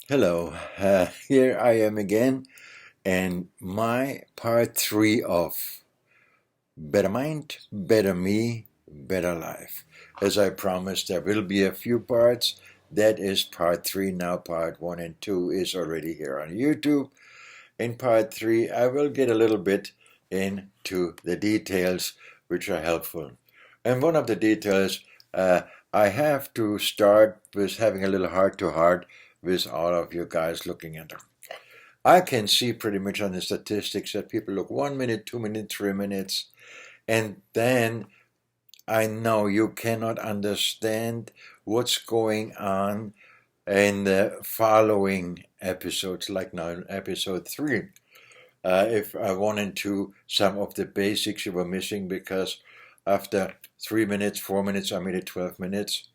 Hello, here I am again, and my part three of Better Mind, Better Me, Better Life. As I promised, there will be a few parts. That is part three. Now, part one and two is already here on YouTube. In part three, I will get a little bit into the details which are helpful. And one of the details, I have to start with having a little heart to heart with all of you guys looking at them. I can see pretty much on the statistics that people look 1 minute, 2 minutes, 3 minutes, and then I know you cannot understand what's going on in the following episodes, like now in episode three. If I wanted to, some of the basics you were missing because after 3 minutes, 4 minutes, I made it 12 minutes.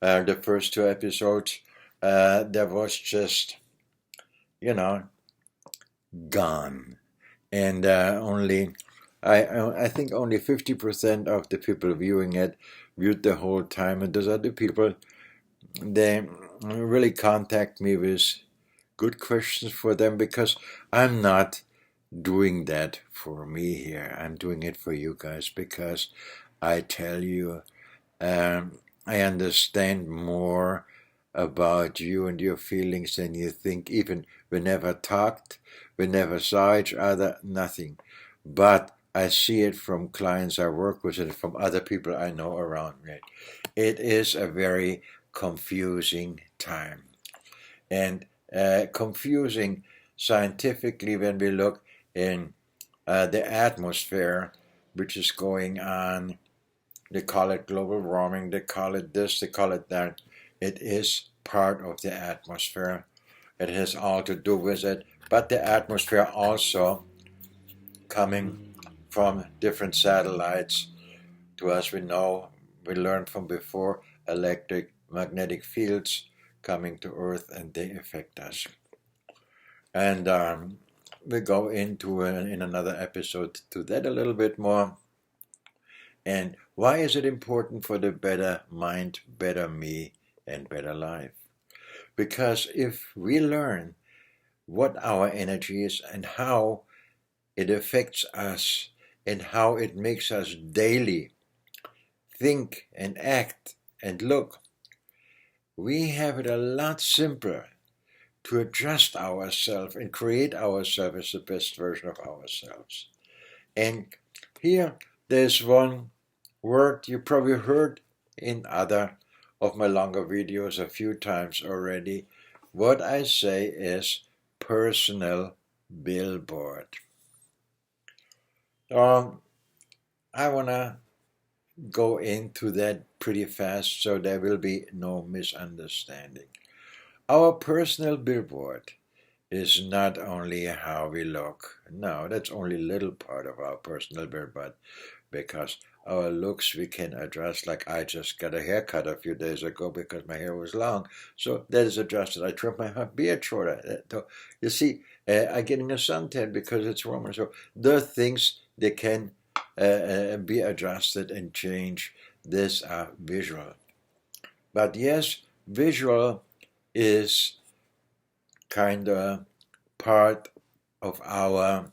The first two episodes, there was just, you know, gone. And I think only 50% of the people viewing it viewed the whole time. And those other people, they really contact me with good questions for them because I'm not doing that for me here. I'm doing it for you guys because I tell you, I understand more about you and your feelings than you think. Even we never talked, we never saw each other, nothing. But I see it from clients I work with and from other people I know around me. It is a very confusing time. And confusing scientifically when we look in the atmosphere, which is going on. They call it global warming, they call it this, they call it that. It is part of the atmosphere. It has all to do with it. But the atmosphere also coming from different satellites. To us, we know, we learned from before, electric magnetic fields coming to Earth and they affect us. And we go into in another episode to that a little bit more. And why is it important for the better mind, better me, and better life? Because if we learn what our energy is and how it affects us and how it makes us daily think and act and look, we have it a lot simpler to adjust ourselves and create ourselves as the best version of ourselves. And here there's one word you probably heard in other of my longer videos a few times already. What I say is personal billboard. I want to go into that pretty fast so there will be no misunderstanding. Our personal billboard is not only how we look. No, that's only a little part of our personal billboard because our looks we can adjust. Like I just got a haircut a few days ago because my hair was long, so that is adjusted. I trimmed my beard shorter. So you see, I'm getting a suntan because it's warmer. So the things they can be adjusted and change. These are visual. But yes, visual is kind of part of our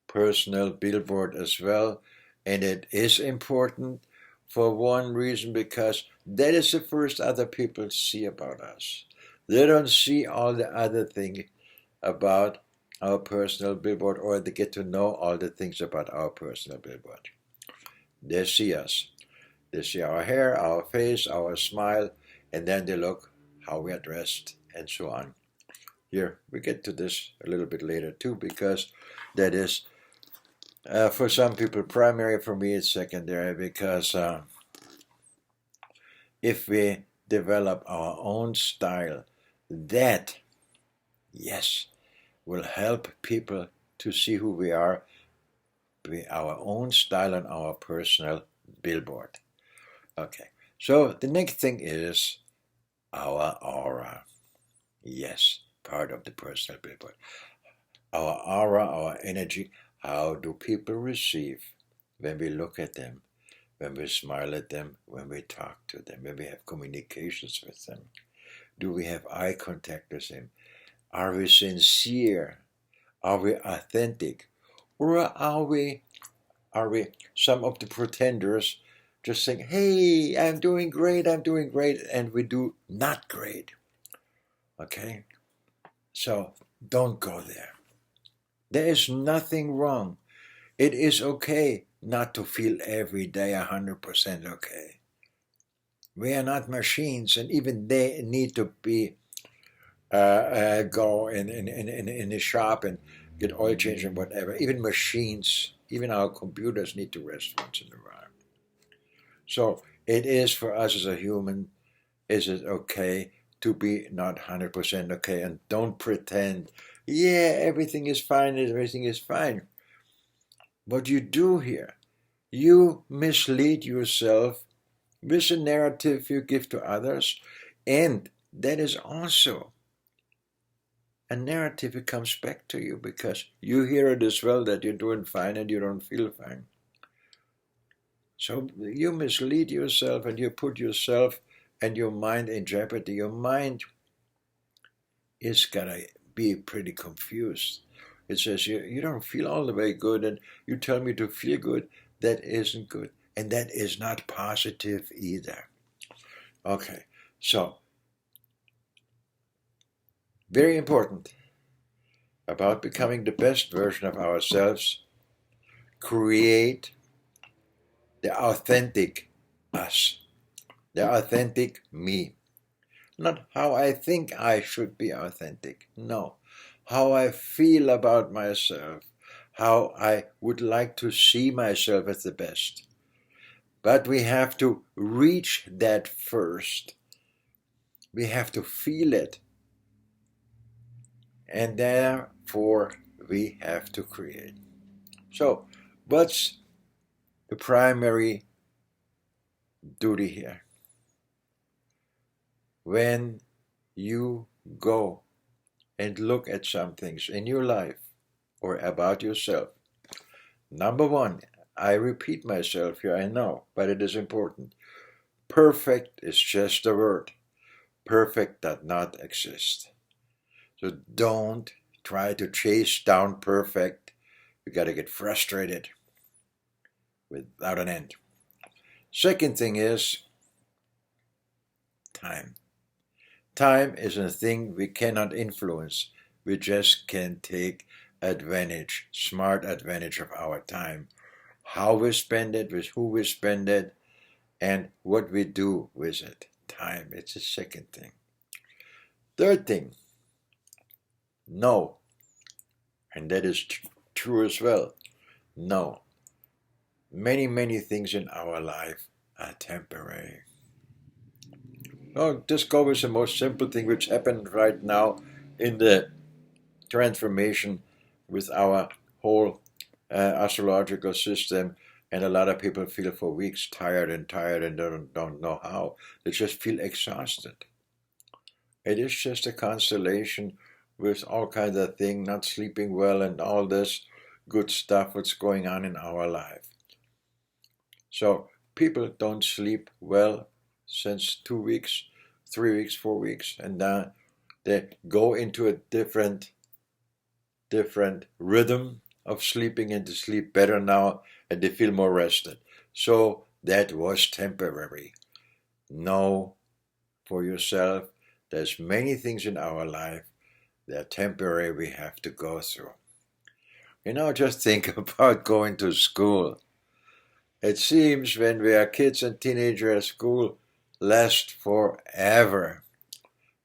personal billboard as well. And it is important for one reason because that is the first other people see about us. They don't see all the other things about our personal billboard or they get to know all the things about our personal billboard. They see us. They see our hair, our face, our smile, and then they look how we are dressed and so on. Here, we get to this a little bit later too because that is for some people primary, for me it's secondary because if we develop our own style, that, yes, will help people to see who we are, be our own style and our personal billboard. Okay, so the next thing is our aura. Yes, part of the personal billboard. Our aura, our energy, how do people receive when we look at them, when we smile at them, when we talk to them, when we have communications with them? Do we have eye contact with him? Are we sincere? Are we authentic? Or are we some of the pretenders just saying, hey, I'm doing great, and we do not great. Okay? So don't go there. There is nothing wrong. It is okay not to feel every day 100% okay. We are not machines, and even they need to be go in the shop and get oil change and whatever. Even machines, even our computers need to rest once in a while. So it is for us as a human, is it okay to be not 100% okay, and don't pretend, yeah, everything is fine, everything is fine. What you do here, you mislead yourself with the narrative you give to others, and that is also a narrative that comes back to you because you hear it as well that you're doing fine and you don't feel fine. So you mislead yourself and you put yourself and your mind in jeopardy. Your mind is gonna be pretty confused. It says you don't feel all the way good and you tell me to feel good. That isn't good. And that is not positive either. Okay, so very important about becoming the best version of ourselves. Create the authentic us, the authentic me. Not how I think I should be authentic. No, how I feel about myself, how I would like to see myself as the best. But we have to reach that first. We have to feel it. And therefore, we have to create. So, what's the primary duty here? When you go and look at some things in your life or about yourself, number one, I repeat myself here, I know, but it is important. Perfect is just a word. Perfect does not exist. So don't try to chase down perfect. You got to get frustrated without an end. Second thing is time. Time is a thing we cannot influence. We just can take advantage, smart advantage of our time. How we spend it, with who we spend it, and what we do with it. Time, it's the second thing. Third thing, no. And that is true as well. No. Many, many things in our life are temporary. Oh, just go with the most simple thing which happened right now in the transformation with our whole astrological system. And a lot of people feel for weeks tired and don't know how. They just feel exhausted. It is just a constellation with all kinds of things, not sleeping well and all this good stuff what's going on in our life. So people don't sleep well since 2 weeks, 3 weeks, 4 weeks, and they go into a different rhythm of sleeping and to sleep better now and they feel more rested. So that was temporary. Know for yourself, there's many things in our life that are temporary we have to go through. Just think about going to school. It seems when we are kids and teenagers, school lasts forever.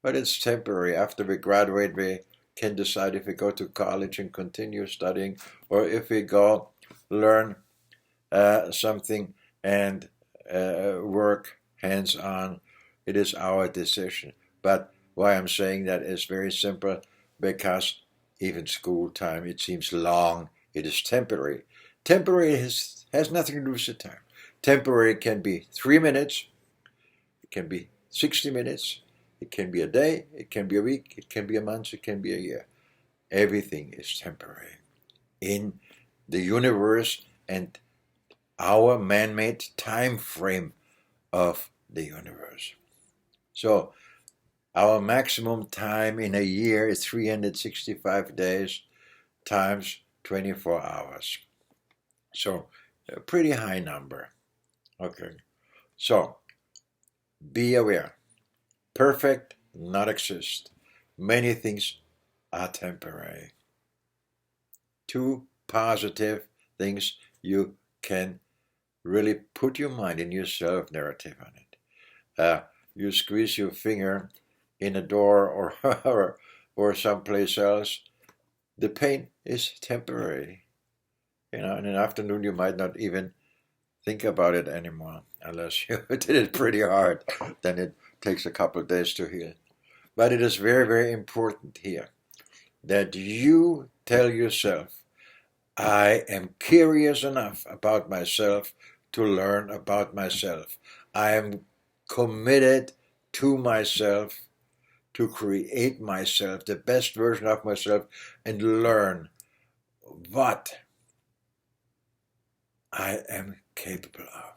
But it's temporary. After we graduate, we can decide if we go to college and continue studying or if we go learn something and work hands-on. It is our decision. But why I'm saying that is very simple, because even school time, it seems long. It is temporary. Temporary has nothing to do with the time. Temporary can be 3 minutes. It can be 60 minutes. It can be a day. It can be a week. It can be a month. It can be a year. Everything is temporary in the universe and our man-made time frame of the universe. So Our maximum time in a year is 365 days times 24 hours. So, a pretty high number. Okay. So, be aware. Perfect not exist. Many things are temporary. Two positive things you can really put your mind in your self narrative on it. You squeeze your finger in a door or someplace else. The pain is temporary. In the afternoon you might not even think about it anymore unless you did it pretty hard. Then it takes a couple of days to heal. But it is very, very important here that you tell yourself, I am curious enough about myself to learn about myself. I am committed to myself to create myself, the best version of myself, and learn what I am capable of.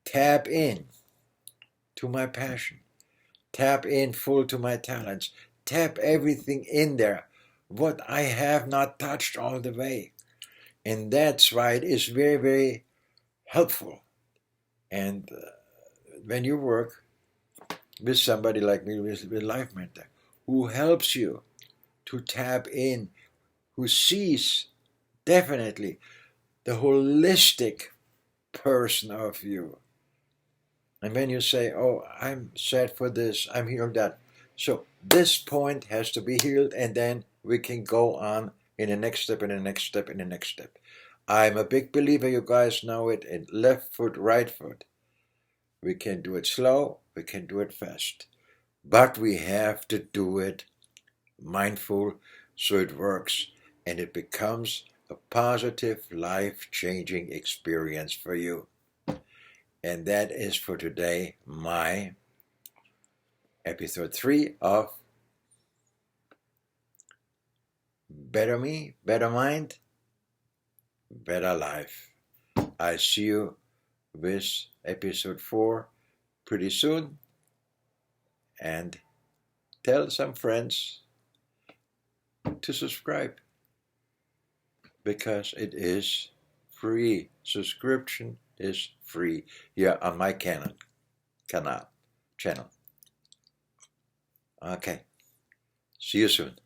Tap in to my passion. Tap in full to my talents. Tap everything in there, what I have not touched all the way. And that's why it is very, very helpful. And when you work with somebody like me, with Life Mentor, who helps you to tap in, who sees definitely the holistic person of you. And when you say, oh, I'm sad for this, I'm healed that. So this point has to be healed, and then we can go on in the next step, in the next step, in the next step. I'm a big believer, you guys know it, in left foot, right foot. We can do it slow, we can do it fast. But we have to do it mindful so it works and it becomes a positive, life-changing experience for you. And that is for today my episode 3 of Better Me, Better Mind, Better Life. I see you with episode 4 pretty soon, and tell some friends to subscribe because it is free. Subscription is free here on my channel. Okay, see you soon.